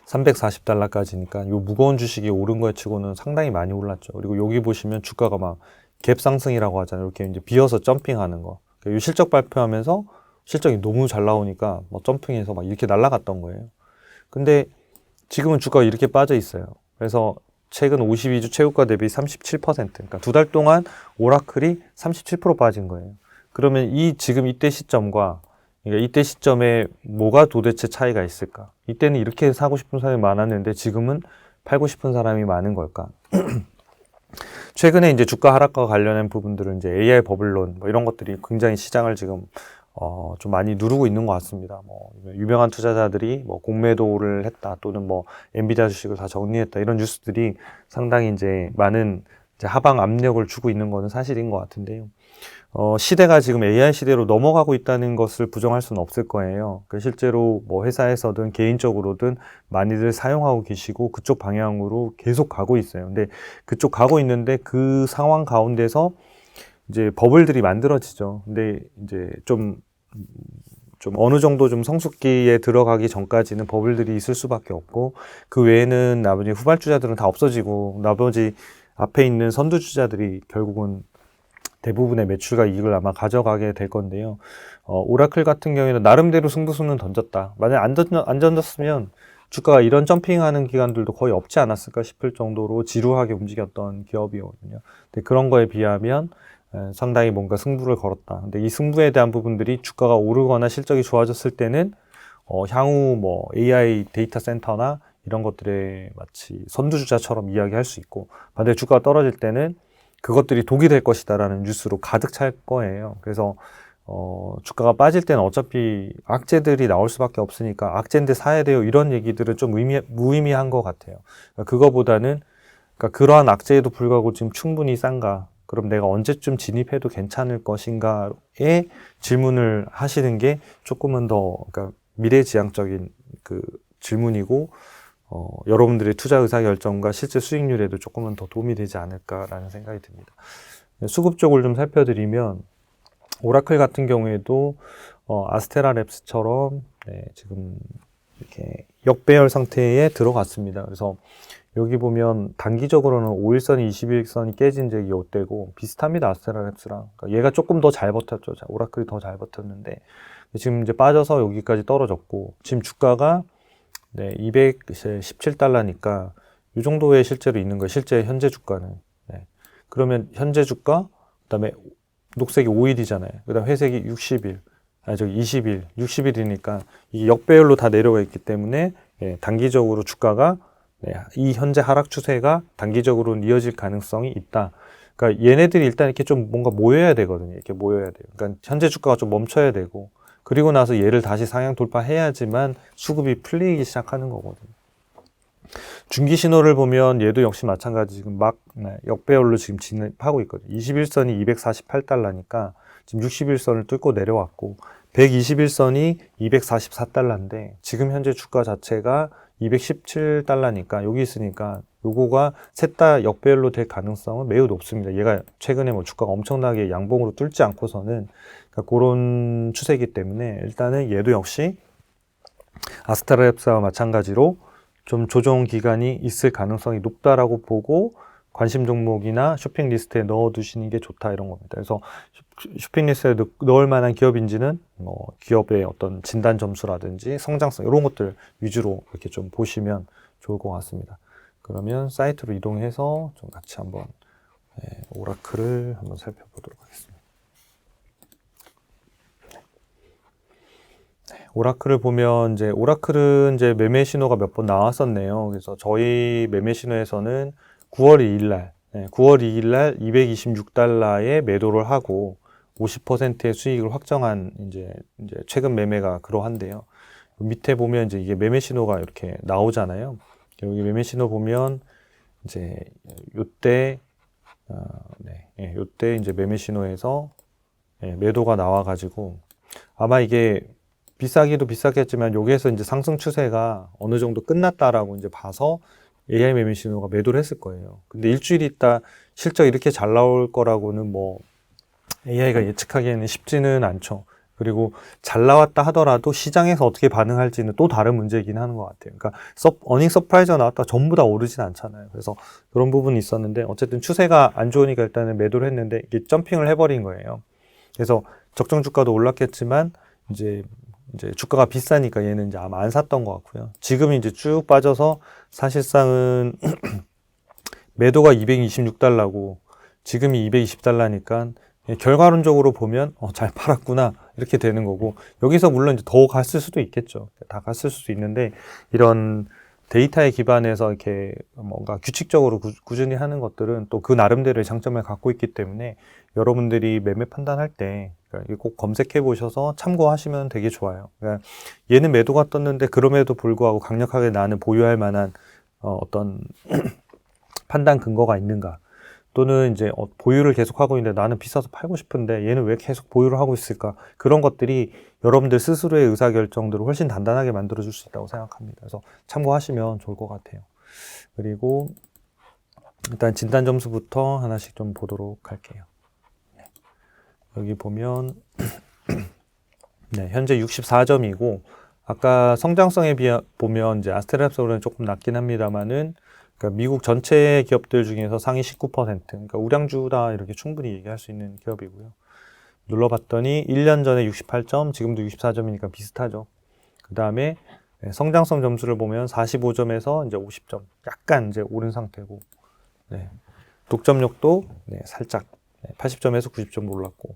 340달러까지니까 요 무거운 주식이 오른 거에 치고는 상당히 많이 올랐죠. 그리고 여기 보시면 주가가 막 갭 상승이라고 하잖아요. 이렇게 이제 비어서 점핑하는 거. 요 실적 발표하면서 실적이 너무 잘 나오니까 뭐 점핑해서 막 이렇게 날아갔던 거예요. 근데 지금은 주가가 이렇게 빠져 있어요. 그래서 최근 52주 최고가 대비 37%, 그러니까 두 달 동안 오라클이 37% 빠진 거예요. 그러면 지금 이때 시점과, 그러니까 이때 시점에 뭐가 도대체 차이가 있을까? 이때는 이렇게 사고 싶은 사람이 많았는데 지금은 팔고 싶은 사람이 많은 걸까? 최근에 이제 주가 하락과 관련된 부분들은 이제 AI 버블론 뭐 이런 것들이 굉장히 시장을 지금 좀 많이 누르고 있는 것 같습니다. 뭐 유명한 투자자들이 뭐 공매도를 했다, 또는 뭐 엔비디아 주식을 다 정리했다, 이런 뉴스들이 상당히 이제 많은 이제 하방 압력을 주고 있는 것은 사실인 것 같은데요. 시대가 지금 AI 시대로 넘어가고 있다는 것을 부정할 수는 없을 거예요. 실제로 뭐 회사에서든 개인적으로든 많이들 사용하고 계시고 그쪽 방향으로 계속 가고 있어요. 근데 그쪽 가고 있는데 그 상황 가운데서 이제 버블들이 만들어지죠. 근데 이제 좀 어느 정도 좀 성숙기에 들어가기 전까지는 버블들이 있을 수밖에 없고, 그 외에는 나머지 후발주자들은 다 없어지고 나머지 앞에 있는 선두주자들이 결국은 대부분의 매출과 이익을 아마 가져가게 될 건데요. 오라클 같은 경우에는 나름대로 승부수는 던졌다. 만약 안 던졌으면 주가가 이런 점핑하는 기간들도 거의 없지 않았을까 싶을 정도로 지루하게 움직였던 기업이거든요. 근데 그런 거에 비하면 상당히 뭔가 승부를 걸었다. 근데 이 승부에 대한 부분들이 주가가 오르거나 실적이 좋아졌을 때는 향후 뭐 AI 데이터 센터나 이런 것들에 마치 선두주자처럼 이야기할 수 있고, 반대로 주가가 떨어질 때는 그것들이 독이 될 것이다라는 뉴스로 가득 찰 거예요. 그래서 주가가 빠질 때는 어차피 악재들이 나올 수밖에 없으니까 악재인데 사야 돼요, 이런 얘기들은 좀 무의미한 것 같아요. 그거보다는 그러니까 그러한 악재에도 불구하고 지금 충분히 싼가, 그럼 내가 언제쯤 진입해도 괜찮을 것인가에 질문을 하시는 게 조금은 더 그러니까 미래지향적인 그 질문이고 여러분들의 투자 의사결정과 실제 수익률에도 조금은 더 도움이 되지 않을까라는 생각이 듭니다. 수급 쪽을 좀 살펴드리면 오라클 같은 경우에도 아스테라랩스처럼 네, 지금 이렇게 역배열 상태에 들어갔습니다. 그래서 여기 보면 단기적으로는 5일선이 21선이 깨진 적이 이때고 비슷합니다. 아스테라랩스랑. 그러니까 얘가 조금 더 잘 버텼죠. 오라클이 더 잘 버텼는데 지금 이제 빠져서 여기까지 떨어졌고 지금 주가가 네, 217달러니까 이 정도에 실제로 있는 거예요. 실제 현재 주가는. 네. 그러면 현재 주가, 그다음에 녹색이 5일이잖아요. 그다음 회색이 60일. 저기 20일, 60일이니까 이게 역배열로 다 내려가 있기 때문에 예, 단기적으로 주가가 네, 이 현재 하락 추세가 단기적으로는 이어질 가능성이 있다. 그러니까 얘네들이 일단 이렇게 좀 뭔가 모여야 되거든요. 이렇게 모여야 돼요. 그러니까 현재 주가가 좀 멈춰야 되고 그리고 나서 얘를 다시 상향 돌파해야지만 수급이 풀리기 시작하는 거거든요. 중기 신호를 보면 얘도 역시 마찬가지 지금 막 역배열로 지금 진입하고 있거든요. 21선이 248달러니까 지금 61선을 뚫고 내려왔고 121선이 244달러인데 지금 현재 주가 자체가 217달러니까 여기 있으니까 요거가 셋 다 역배열로 될 가능성은 매우 높습니다. 얘가 최근에 뭐 주가가 엄청나게 양봉으로 뚫지 않고서는 그러니까 그런 추세이기 때문에 일단은 얘도 역시 아스테라랩스와 마찬가지로 좀 조정 기간이 있을 가능성이 높다라고 보고 관심 종목이나 쇼핑 리스트에 넣어 두시는 게 좋다 이런 겁니다. 그래서 쇼핑 리스트에 넣을 만한 기업인지는 뭐 기업의 어떤 진단 점수라든지 성장성 이런 것들 위주로 이렇게 좀 보시면 좋을 것 같습니다. 그러면 사이트로 이동해서 좀 같이 한번 오라클을 한번 살펴보도록 하겠습니다. 오라클을 보면 이제 오라클은 이제 매매 신호가 몇 번 나왔었네요. 그래서 저희 매매 신호에서는 9월 2일 날 9월 2일 날 226달러에 매도를 하고 50%의 수익을 확정한 이제 최근 매매가 그러한데요. 밑에 보면 이제 이게 매매 신호가 이렇게 나오잖아요. 여기 매매 신호 보면 이제 요때 요때 이제 매매 신호에서 매도가 나와 가지고 아마 이게 비싸기도 비싸겠지만 여기에서 이제 상승 추세가 어느 정도 끝났다라고 이제 봐서 AI 매매 신호가 매도를 했을 거예요. 근데 일주일 있다 실적 이렇게 잘 나올 거라고는 뭐 AI가 예측하기에는 쉽지는 않죠. 그리고 잘 나왔다 하더라도 시장에서 어떻게 반응할지는 또 다른 문제이긴 하는 것 같아요. 그러니까 어닝 서프라이즈가 나왔다 전부 다 오르진 않잖아요. 그래서 그런 부분이 있었는데 어쨌든 추세가 안 좋으니까 일단은 매도를 했는데 이게 점핑을 해버린 거예요. 그래서 적정 주가도 올랐겠지만 이제 주가가 비싸니까 얘는 이제 아마 안 샀던 것 같고요. 지금 이제 쭉 빠져서 사실상은 매도가 226달러고 지금이 220달러니까 결과론적으로 보면 잘 팔았구나 이렇게 되는 거고 여기서 물론 이제 더 갔을 수도 있겠죠. 다 갔을 수도 있는데 이런 데이터에 기반해서 이렇게 뭔가 규칙적으로 꾸준히 하는 것들은 또 그 나름대로의 장점을 갖고 있기 때문에 여러분들이 매매 판단할 때 꼭 검색해 보셔서 참고하시면 되게 좋아요. 그러니까 얘는 매도가 떴는데 그럼에도 불구하고 강력하게 나는 보유할 만한 어떤 판단 근거가 있는가 또는 이제 보유를 계속하고 있는데 나는 비싸서 팔고 싶은데 얘는 왜 계속 보유를 하고 있을까 그런 것들이 여러분들 스스로의 의사결정들을 훨씬 단단하게 만들어 줄 수 있다고 생각합니다. 그래서 참고하시면 좋을 것 같아요. 그리고 일단 진단 점수부터 하나씩 좀 보도록 할게요. 여기 보면 현재 64점이고 아까 성장성에 비해 보면 이제 아스테라랩스는 조금 낮긴 합니다만은 그러니까 미국 전체 기업들 중에서 상위 19%, 그러니까 우량주다 이렇게 충분히 얘기할 수 있는 기업이고요. 눌러봤더니 1년 전에 68점, 지금도 64점이니까 비슷하죠. 그 다음에 성장성 점수를 보면 45점에서 이제 50점, 약간 이제 오른 상태고, 독점력도 살짝 80점에서 90점 올랐고,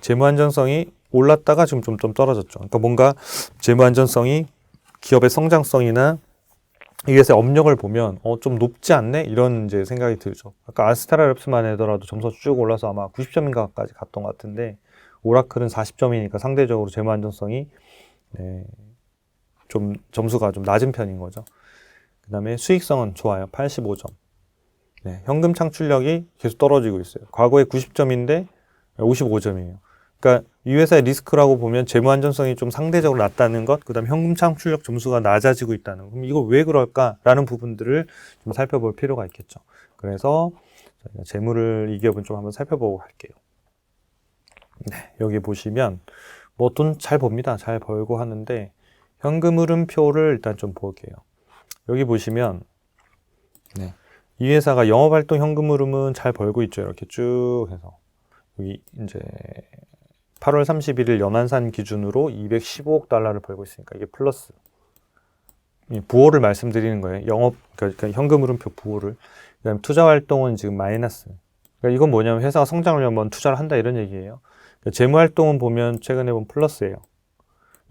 재무 안전성이 올랐다가 지금 좀 떨어졌죠. 그러니까 뭔가 재무 안전성이 기업의 성장성이나 이것의 업력을 보면 좀 높지 않네? 이런 이제 생각이 들죠. 아까 아스테라랩스만 하더라도 점수가 쭉 올라서 아마 90점인가까지 갔던 것 같은데 오라클은 40점이니까 상대적으로 재무 안전성이 좀 점수가 좀 낮은 편인 거죠. 그 다음에 수익성은 좋아요. 85점. 네, 현금 창출력이 계속 떨어지고 있어요. 과거에 90점인데 55점이에요. 그러니까 이 회사의 리스크라고 보면 재무 안전성이 좀 상대적으로 낮다는 것, 그다음 현금 창출력 점수가 낮아지고 있다는 것. 그럼 이거 왜 그럴까라는 부분들을 좀 살펴볼 필요가 있겠죠. 그래서 저희가 재무를 이 기업은 좀 한번 살펴보고 갈게요. 네, 여기 보시면 뭐 돈 잘 법니다. 잘 벌고 하는데 현금 흐름표를 일단 좀 볼게요. 여기 보시면 네, 이 회사가 영업활동 현금 흐름은 잘 벌고 있죠. 이렇게 쭉 해서 여기 이제 8월 31일 연환산 기준으로 215억 달러를 벌고 있으니까 이게 플러스. 부호를 말씀드리는 거예요. 그러니까 현금 흐름표 부호를. 그다음에 투자 활동은 지금 마이너스. 그러니까 이건 뭐냐면 회사가 성장을 위한 투자를 한다 이런 얘기예요. 그러니까 재무 활동은 보면 최근에 보면 플러스예요.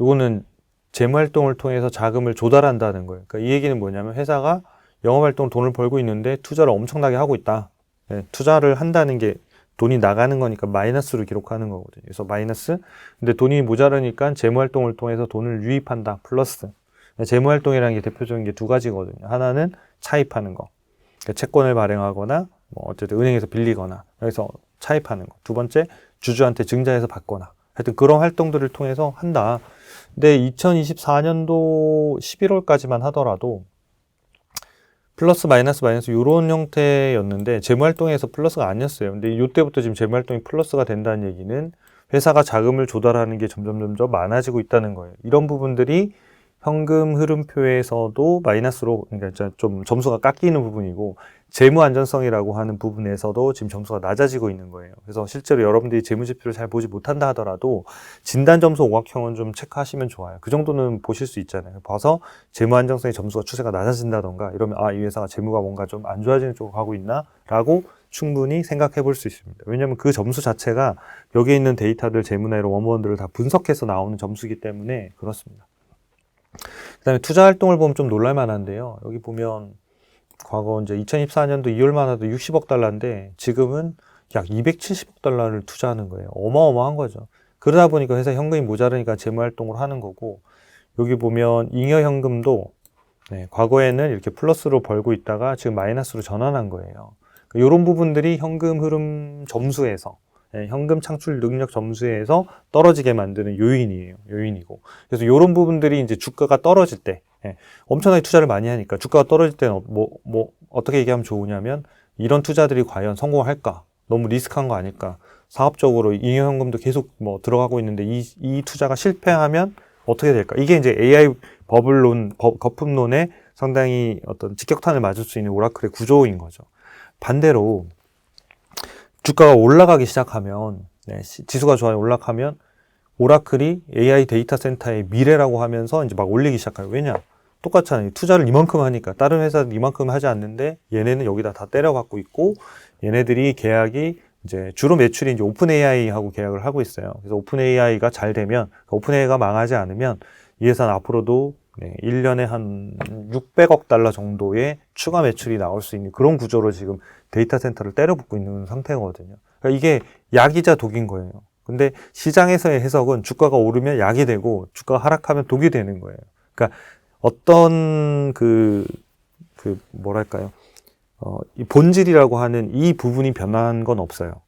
이거는 재무 활동을 통해서 자금을 조달한다는 거예요. 그러니까 이 얘기는 뭐냐면 회사가 영업 활동 돈을 벌고 있는데 투자를 엄청나게 하고 있다. 네, 투자를 한다는 게 돈이 나가는 거니까 마이너스로 기록하는 거거든요. 그래서 마이너스. 근데 돈이 모자라니까 재무 활동을 통해서 돈을 유입한다. 플러스. 재무 활동이라는 게 대표적인 게 두 가지거든요. 하나는 차입하는 거. 그러니까 채권을 발행하거나 뭐 어쨌든 은행에서 빌리거나 그래서 차입하는 거. 두 번째 주주한테 증자해서 받거나. 하여튼 그런 활동들을 통해서 한다. 근데 2024년도 11월까지만 하더라도 플러스 마이너스 이런 형태였는데 재무활동에서 플러스가 아니었어요. 근데 이때부터 지금 재무활동이 플러스가 된다는 얘기는 회사가 자금을 조달하는 게 점점 많아지고 있다는 거예요. 이런 부분들이 현금 흐름표에서도 마이너스로, 그러니까 좀 점수가 깎이는 부분이고 재무 안전성이라고 하는 부분에서도 지금 점수가 낮아지고 있는 거예요. 그래서 실제로 여러분들이 재무지표를 잘 보지 못한다 하더라도 진단 점수 오각형은 좀 체크하시면 좋아요. 그 정도는 보실 수 있잖아요. 봐서 재무 안정성의 점수가 추세가 낮아진다던가 이러면 이 회사가 재무가 뭔가 좀 안 좋아지는 쪽으로 가고 있나? 라고 충분히 생각해 볼 수 있습니다. 왜냐하면 그 점수 자체가 여기에 있는 데이터들 재무나 이런 원본들을 다 분석해서 나오는 점수이기 때문에 그렇습니다. 그 다음에 투자 활동을 보면 좀 놀랄만한데요. 여기 보면 과거 이제 2024년도 2월만 해도 60억 달러인데 지금은 약 270억 달러를 투자하는 거예요. 어마어마한 거죠. 그러다 보니까 회사 현금이 모자르니까 재무 활동을 하는 거고 여기 보면 잉여 현금도 과거에는 이렇게 플러스로 벌고 있다가 지금 마이너스로 전환한 거예요. 이런 부분들이 현금 흐름 점수에서 현금 창출 능력 점수에서 떨어지게 만드는 요인이고. 그래서 이런 부분들이 이제 주가가 떨어질 때, 엄청나게 투자를 많이 하니까 주가가 떨어질 때는 어떻게 얘기하면 좋으냐면 이런 투자들이 과연 성공할까? 너무 리스크한 거 아닐까? 사업적으로 잉여현금도 계속 들어가고 있는데 이 투자가 실패하면 어떻게 될까? 이게 이제 AI 거품론에 상당히 어떤 직격탄을 맞을 수 있는 오라클의 구조인 거죠. 반대로 주가가 올라가기 시작하면 지수가 좋아요 올라가면 오라클이 AI 데이터 센터의 미래라고 하면서 이제 막 올리기 시작해요. 왜냐? 똑같잖아요. 투자를 이만큼 하니까 다른 회사는 이만큼 하지 않는데 얘네는 여기다 다 때려갖고 있고 얘네들이 계약이 이제 주로 매출이 이제 오픈 AI하고 계약을 하고 있어요. 그래서 오픈 AI가 잘 되면 오픈 AI가 망하지 않으면 이 회사는 앞으로도 1년에 한 600억 달러 정도의 추가 매출이 나올 수 있는 그런 구조로 지금 데이터 센터를 때려붓고 있는 상태거든요. 그러니까 이게 약이자 독인 거예요. 근데 시장에서의 해석은 주가가 오르면 약이 되고 주가가 하락하면 독이 되는 거예요. 그러니까 어떤 뭐랄까요? 이 본질이라고 하는 이 부분이 변한 건 없어요.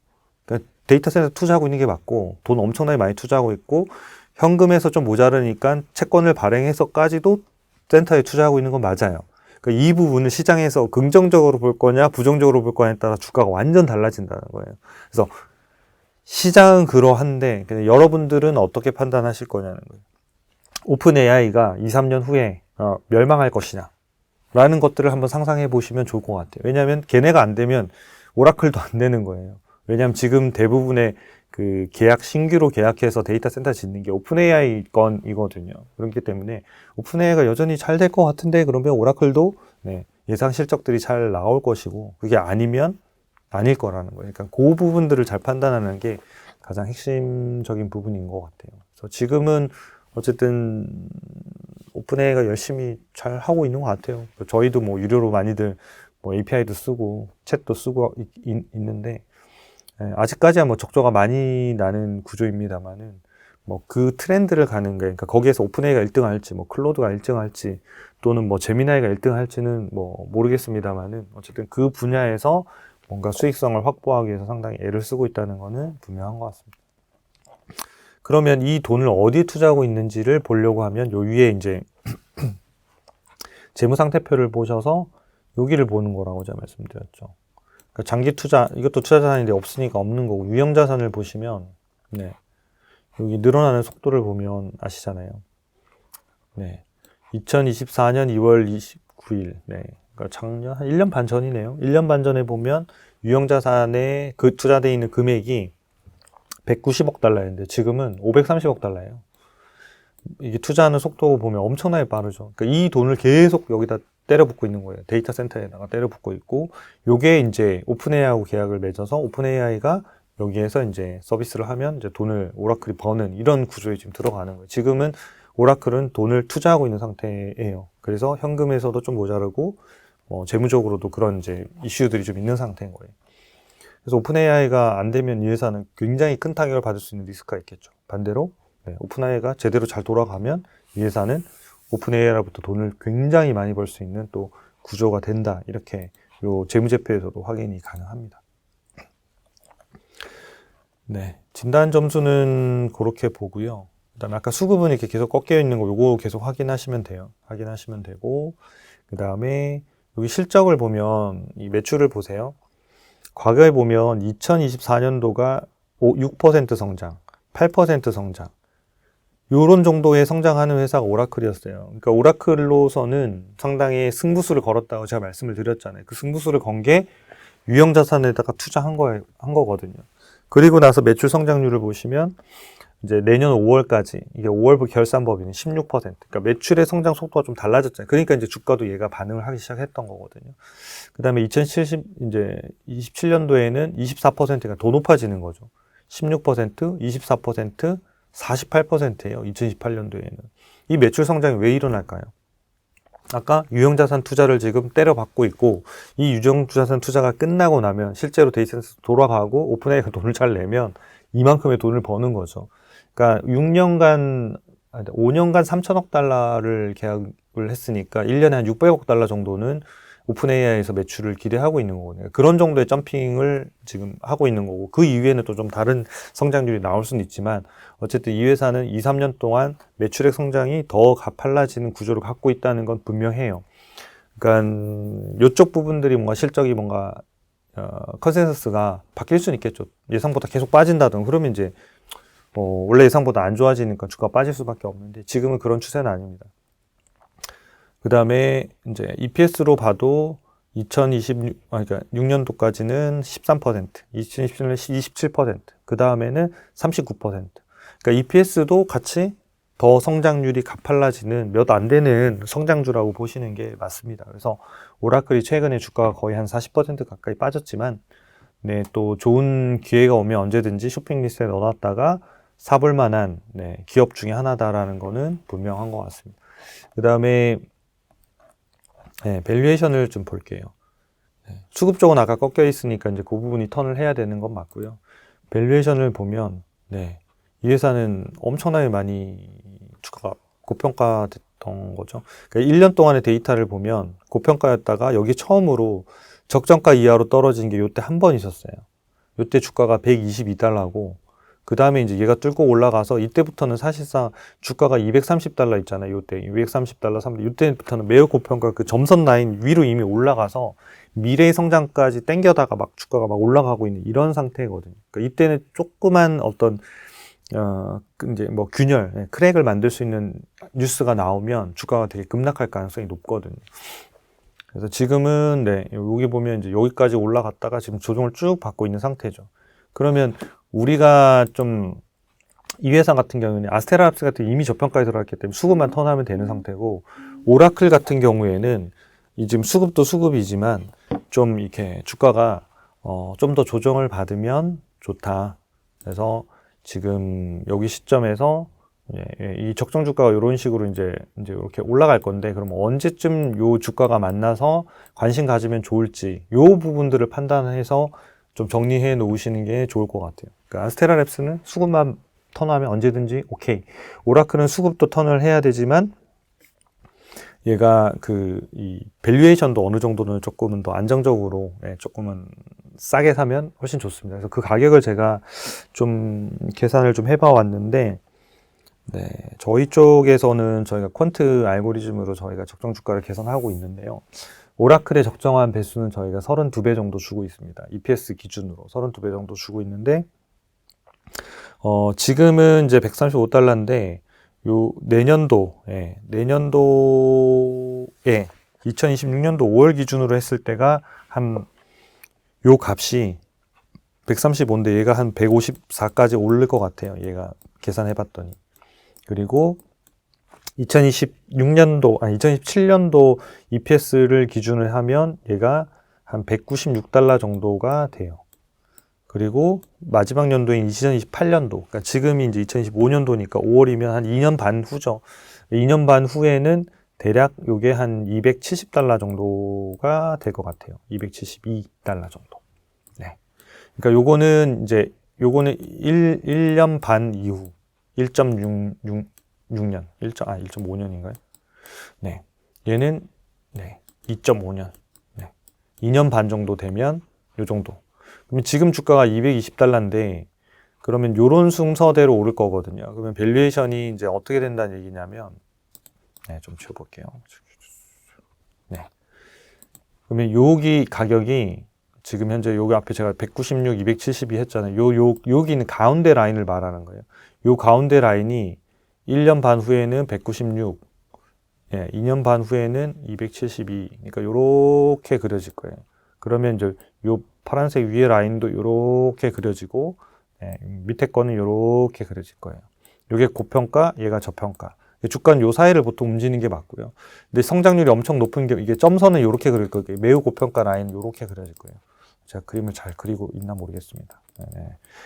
그러니까 데이터 센터 투자하고 있는 게 맞고 돈 엄청나게 많이 투자하고 있고 현금에서 좀 모자르니까 채권을 발행해서까지도 센터에 투자하고 있는 건 맞아요. 그러니까 이 부분은 시장에서 긍정적으로 볼 거냐 부정적으로 볼 거냐에 따라 주가가 완전 달라진다는 거예요. 그래서 시장은 그러한데 여러분들은 어떻게 판단하실 거냐는 거예요. 오픈 AI가 2, 3년 후에 멸망할 것이냐 라는 것들을 한번 상상해 보시면 좋을 것 같아요. 왜냐하면 걔네가 안 되면 오라클도 안 되는 거예요. 왜냐하면 지금 대부분의 그 신규로 계약해서 데이터 센터 짓는 게 오픈 AI 건이거든요. 그렇기 때문에 오픈 AI가 여전히 잘 될 것 같은데 그러면 오라클도 예상 실적들이 잘 나올 것이고 그게 아니면 아닐 거라는 거예요. 그러니까 그 부분들을 잘 판단하는 게 가장 핵심적인 부분인 것 같아요. 그래서 지금은 어쨌든 오픈 AI가 열심히 잘 하고 있는 것 같아요. 저희도 유료로 많이들 API도 쓰고 챗도 쓰고 있는데 아직까지야 적자가 많이 나는 구조입니다만은 뭐 그 트렌드를 가는 거예요. 그러니까 거기에서 오픈AI가 1등 할지, 뭐 클로드가 1등 할지, 또는 뭐 제미나이가 1등 할지는 뭐 모르겠습니다만은 어쨌든 그 분야에서 뭔가 수익성을 확보하기 위해서 상당히 애를 쓰고 있다는 거는 분명한 것 같습니다. 그러면 이 돈을 어디에 투자하고 있는지를 보려고 하면 요 위에 이제 재무상태표를 보셔서 여기를 보는 거라고 제가 말씀드렸죠. 그러니까 장기 투자, 이것도 투자 자산인데 없으니까 없는 거고, 유형 자산을 보시면, 네. 여기 늘어나는 속도를 보면 아시잖아요. 네. 2024년 2월 29일. 네. 그러니까 작년, 한 1년 반 전이네요. 1년 반 전에 보면 유형 자산에 그 투자되어 있는 금액이 190억 달러였는데 지금은 530억 달러예요. 이게 투자하는 속도 보면 엄청나게 빠르죠. 그러니까 이 돈을 계속 여기다 때려붓고 있는 거예요. 데이터 센터에다가 때려붓고 있고, 요게 이제 오픈AI하고 계약을 맺어서 오픈AI가 여기에서 이제 서비스를 하면 이제 돈을 오라클이 버는 이런 구조에 지금 들어가는 거예요. 지금은 오라클은 돈을 투자하고 있는 상태예요. 그래서 현금에서도 좀 모자르고, 재무적으로도 그런 이제 이슈들이 좀 있는 상태인 거예요. 그래서 오픈AI가 안 되면 이 회사는 굉장히 큰 타격을 받을 수 있는 리스크가 있겠죠. 반대로 오픈AI가 제대로 잘 돌아가면 이 회사는 오픈AI로부터 돈을 굉장히 많이 벌 수 있는 또 구조가 된다. 이렇게 요 재무제표에서도 확인이 가능합니다. 네, 진단 점수는 그렇게 보고요. 그다음에 아까 수급은 이렇게 계속 꺾여 있는 거 요거 계속 확인하시면 돼요. 확인하시면 되고, 그다음에 여기 실적을 보면 이 매출을 보세요. 과거에 보면 2024년도가 6% 성장, 8% 성장, 요런 정도의 성장하는 회사가 오라클이었어요. 그러니까 오라클로서는 상당히 승부수를 걸었다고 제가 말씀을 드렸잖아요. 그 승부수를 건 게 유형 자산에다가 투자한 거거든요. 그리고 나서 매출 성장률을 보시면 이제 내년 5월까지, 이게 5월 결산법인은 16%. 그러니까 매출의 성장 속도가 좀 달라졌잖아요. 그러니까 이제 주가도 얘가 반응을 하기 시작했던 거거든요. 그 다음에 27년도에는 24%가 더 높아지는 거죠. 16%, 24%, 48%예요. 2028년도에는. 이 매출 성장이 왜 일어날까요? 아까 유형자산 투자를 지금 때려받고 있고, 이 유형자산 투자가 끝나고 나면 실제로 데이터센터 돌아가고 오픈AI가 돈을 잘 내면 이만큼의 돈을 버는 거죠. 그러니까 5년간 3천억 달러를 계약을 했으니까 1년에 한 600억 달러 정도는 오픈AI에서 매출을 기대하고 있는 거거든요. 그런 정도의 점핑을 지금 하고 있는 거고, 그 이후에는 또 좀 다른 성장률이 나올 수는 있지만 어쨌든 이 회사는 2, 3년 동안 매출액 성장이 더 가팔라지는 구조를 갖고 있다는 건 분명해요. 그러니까 이쪽 부분들이 뭔가 실적이 뭔가 컨센서스가 바뀔 수는 있겠죠. 예상보다 계속 빠진다든 그러면 이제 원래 예상보다 안 좋아지니까 주가가 빠질 수밖에 없는데 지금은 그런 추세는 아닙니다. 그 다음에 이제 EPS로 봐도 2026년도까지는 13%, 2027년에 27%, 그 다음에는 39%. 그러니까 EPS도 같이 더 성장률이 가팔라지는 몇 안 되는 성장주라고 보시는 게 맞습니다. 그래서 오라클이 최근에 주가가 거의 한 40% 가까이 빠졌지만, 네, 또 좋은 기회가 오면 언제든지 쇼핑리스트에 넣어놨다가 사볼 만한 기업 중에 하나다라는 거는 분명한 것 같습니다. 그 다음에 밸류에이션을 좀 볼게요. 수급 쪽은 아까 꺾여 있으니까 이제 그 부분이 턴을 해야 되는 건 맞고요. 밸류에이션을 보면 이 회사는 엄청나게 많이 주가가 고평가됐던 거죠. 그러니까 1년 동안의 데이터를 보면 고평가였다가 여기 처음으로 적정가 이하로 떨어진 게 요때 한 번 있었어요. 요때 주가가 122달러고, 그 다음에 이제 얘가 뚫고 올라가서 이때부터는 사실상 주가가 230달러 있잖아요. 요때 230달러, 3달러. 이때부터는 매우 고평가 그 점선 라인 위로 이미 올라가서 미래의 성장까지 땡겨다가 막 주가가 막 올라가고 있는 이런 상태거든요. 그러니까 이때는 조그만 어떤 이제 뭐 균열, 크랙을 만들 수 있는 뉴스가 나오면 주가가 되게 급락할 가능성이 높거든요. 그래서 지금은 여기 보면 이제 여기까지 올라갔다가 지금 조정을 쭉 받고 있는 상태죠. 그러면 우리가 좀 이 회사 같은 경우는 아스테라랍스 같은 이미 저평가에 들어갔기 때문에 수급만 턴하면 되는 상태고, 오라클 같은 경우에는 지금 수급도 수급이지만 좀 이렇게 주가가 좀 더 조정을 받으면 좋다. 그래서 지금 여기 시점에서 이 적정 주가가 이런 식으로 이제 이렇게 올라갈 건데, 그럼 언제쯤 요 주가가 만나서 관심 가지면 좋을지 요 부분들을 판단해서 좀 정리해 놓으시는 게 좋을 것 같아요. 그러니까 아스테라랩스는 수급만 턴하면 언제든지 오케이. 오라클은 수급도 턴을 해야 되지만 얘가 이 밸류에이션도 어느 정도는 조금은 더 안정적으로 조금은 싸게 사면 훨씬 좋습니다. 그래서 그 가격을 제가 좀 계산을 좀 해봐 왔는데 네, 저희 쪽에서는 저희가 퀀트 알고리즘으로 저희가 적정 주가를 계산하고 있는데요. 오라클의 적정한 배수는 저희가 32배 정도 주고 있습니다. EPS 기준으로 32배 정도 주고 있는데 지금은 이제 135달러인데 내년도에 2026년도 5월 기준으로 했을 때가 요 값이 135인데 얘가 한 154까지 오를 것 같아요. 얘가 계산해 봤더니. 그리고 2027년도 EPS를 기준을 하면 얘가 한 196달러 정도가 돼요. 그리고 마지막 연도인 2028년도, 그러니까 지금이 이제 2025년도니까 5월이면 한 2년 반 후죠. 2년 반 후에는 대략 요게 한 270달러 정도가 될 것 같아요. 272달러 정도. 네. 그러니까 요거는 1년 반 이후 1.6년, 1.5년인가요? 네. 얘는 2.5년. 네. 2년 반 정도 되면 요 정도. 그러면 지금 주가가 220달러인데 그러면 요런 순서대로 오를 거거든요. 그러면 밸류에이션이 이제 어떻게 된다는 얘기냐면 좀 지워볼게요. 네. 그러면 여기 가격이 지금 현재 여기 앞에 제가 196, 272 했잖아요. 여기는 가운데 라인을 말하는 거예요. 요 가운데 라인이 1년 반 후에는 196, 2년 반 후에는 272. 그러니까 요렇게 그려질 거예요. 그러면 이제 요 파란색 위에 라인도 요렇게 그려지고 밑에 거는 요렇게 그려질 거예요. 요게 고평가, 얘가 저평가. 주가는 요 사이를 보통 움직이는 게 맞고요. 근데 성장률이 엄청 높은 게 이게 점선은 요렇게 그릴 거예요. 매우 고평가 라인 요렇게 그려질 거예요. 제가 그림을 잘 그리고 있나 모르겠습니다.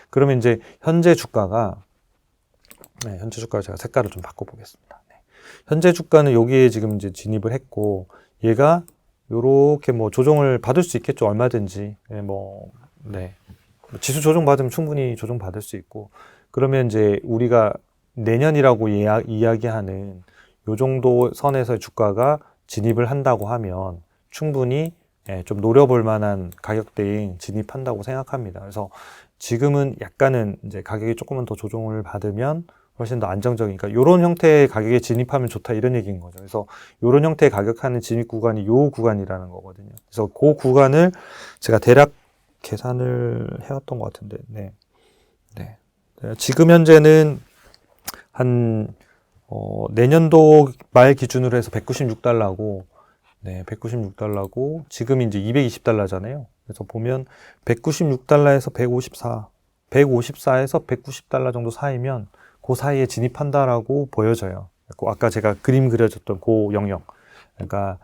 그러면 이제 현재 주가가 제가 색깔을 좀 바꿔보겠습니다. 현재 주가는 여기에 지금 이제 진입을 했고 얘가 요렇게 뭐 조정을 받을 수 있겠죠. 얼마든지. 지수 조정 받으면 충분히 조정 받을 수 있고 그러면 이제 우리가 내년이라고 이야기하는 요 정도 선에서 주가가 진입을 한다고 하면 충분히 좀 노려볼 만한 가격대에 진입한다고 생각합니다. 그래서 지금은 약간은 이제 가격이 조금은 더 조정을 받으면 훨씬 더 안정적이니까 요런 형태의 가격에 진입하면 좋다 이런 얘기인 거죠. 그래서 요런 형태의 가격하는 진입 구간이 요 구간이라는 거거든요. 그래서 그 구간을 제가 대략 계산을 해왔던 것 같은데, 지금 현재는 내년도 말 기준으로 해서 196달러고, 196달러고, 지금 이제 220달러잖아요. 그래서 보면 196달러에서 154에서 190달러 정도 사이면 그 사이에 진입한다라고 보여져요. 아까 제가 그림 그려줬던 그 영역. 그러니까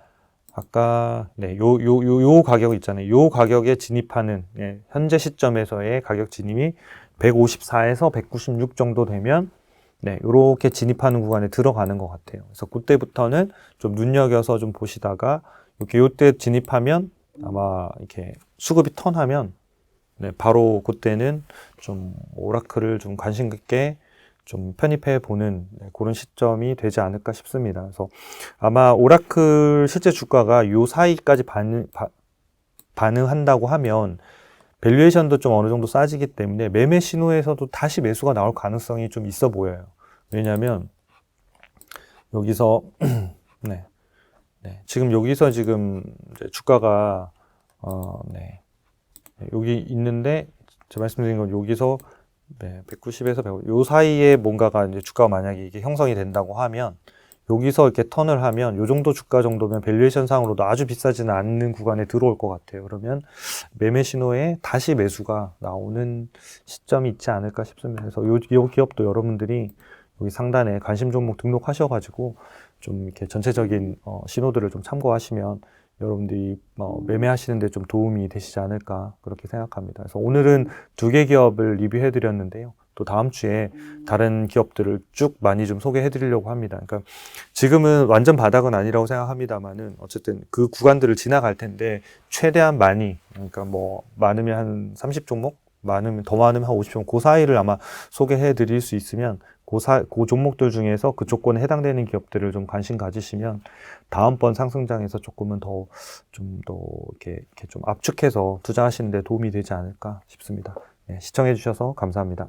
아까 요 가격 있잖아요. 요 가격에 진입하는 현재 시점에서의 가격 진입이 154에서 196 정도 되면 요렇게 진입하는 구간에 들어가는 것 같아요. 그래서 그때부터는 좀 눈여겨서 좀 보시다가 이렇게 요때 진입하면 아마 이렇게 수급이 턴하면 바로 그때는 좀 오라클을 좀 관심 있게 좀 편입해 보는 그런 시점이 되지 않을까 싶습니다. 그래서 아마 오라클 실제 주가가 요 사이까지 반응한다고 하면 밸류에이션도 좀 어느 정도 싸지기 때문에 매매 신호에서도 다시 매수가 나올 가능성이 좀 있어 보여요. 왜냐하면 여기서 지금 여기서 지금 이제 주가가 여기 있는데 제가 말씀드린 건 여기서 190에서 150, 요 사이에 뭔가가 이제 주가가 만약에 이게 형성이 된다고 하면 여기서 이렇게 턴을 하면 요 정도 주가 정도면 밸류에이션 상으로도 아주 비싸지는 않는 구간에 들어올 것 같아요. 그러면 매매 신호에 다시 매수가 나오는 시점이 있지 않을까 싶습니다. 그래서 요 기업도 여러분들이 여기 상단에 관심 종목 등록하셔가지고 좀 이렇게 전체적인 신호들을 좀 참고하시면 여러분들이 매매하시는데 좀 도움이 되시지 않을까 그렇게 생각합니다. 그래서 오늘은 2개 기업을 리뷰해 드렸는데요. 또 다음 주에 다른 기업들을 쭉 많이 좀 소개해 드리려고 합니다. 그러니까 지금은 완전 바닥은 아니라고 생각합니다만은 어쨌든 그 구간들을 지나갈 텐데 최대한 많이, 그러니까 뭐 많으면 한 30종목, 더 많으면 한 50종, 그 사이를 아마 소개해 드릴 수 있으면 그 종목들 중에서 그 조건에 해당되는 기업들을 좀 관심 가지시면 다음번 상승장에서 조금은 좀 더 이렇게 좀 압축해서 투자하시는 데 도움이 되지 않을까 싶습니다. 네, 시청해 주셔서 감사합니다.